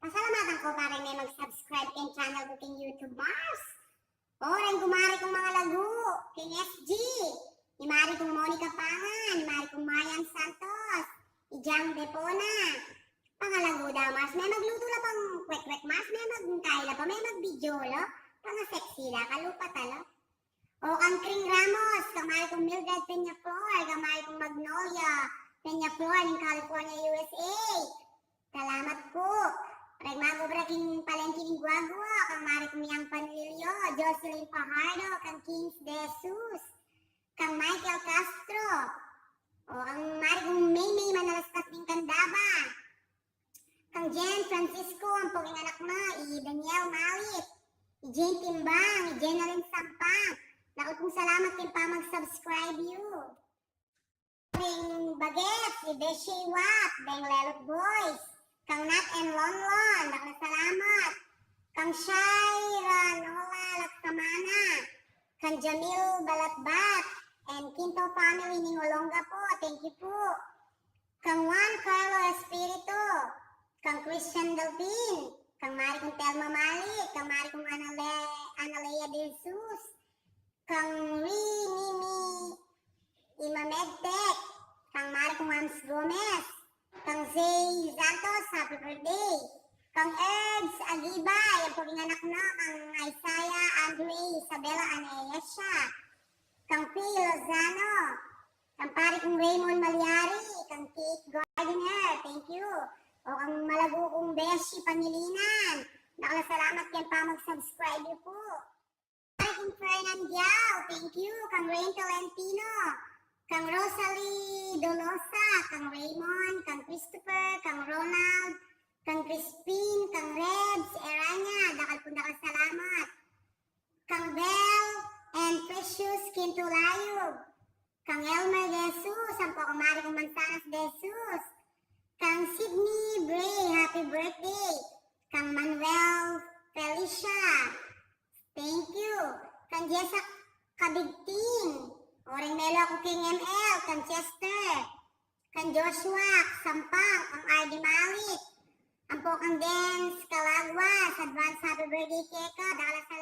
Pasalamatan ko para may mag-subscribe kay channel ko king YouTube Mars. O, rin kumari kong mga lagu, king SG, ni Mari kong Monica Pangan, ni Mari kong Marian Santos, ni Jang Depona. Pangalago daw, Mars, may magluto la pang kwek-kwek, Mars, may magkaila pa, may mag-video, lo? Pang-sexy la, kalupa talo. O, kang Kring Ramos, kamari kong Mildred Peñaflor, kamari kong Magnolia Peñaflor, ng California, USA. Salamat po. Regmago braking palengking guagua, kang Mari kong Yang Panlilio, Jocelyn Fajardo, kang Kings De Jesus, kang Michael Castro, o ang Mari kong Maymay Manalastas ng Candaba, kang Jen Francisco, ang poging anak mo, Daniel Malit, Jane Timbang, Jenaline Sampang, nakot kong salamat din pa mag-subscribe you. Ring Bagets, Beshi Watt, Beng Lelot Boys, kang Nat and Lonlon, nakasalamat. Kang Shaira Nola Laksamana, kang Jamil Balatbat, and Quinto family ni Olonga po, thank you po. Kang Juan Carlo Espiritu, kang Christian Delpin, kang Mari kong Telma Malik, kang Mari kong Analea De Jesus, kang Mimi Imamedtek, kang Mari kong Hams Gomez, kang Zay Santos, happy birthday. Kang Erds Agibay, ang paging anak na, kang Isaiah Andre Isabella Anayesha. Kang Phil Lozano, kang pari kong Raymond Malyari, kang Kate Gardiner, thank you. O kang malago kong Beshi Panilinan, nakasalamat yan pa mag-subscribe niyo po. Pari kong Fernan Diao, thank you. Kang Rain Tolentino, kang Rosalie Dolosa, kang Raymond, kang Christopher, kang Ronald, kang Crispin, kang Rebs, Eranya, dakal po salamat. Kang Bell and Precious Quintulayog, kang Elmer Jesus, ang Pocamari kong Mansanas Jesus, kang Sydney Bray, happy birthday. Kang Manuel Felicia, thank you. Kang Jessa Kabigting, Oring Melo ako King ML, kang Chester, kang Joshua Sampang, kang RD Malik, ang Pokang Dance Calagwas, advance happy birthday Keka, dahil sa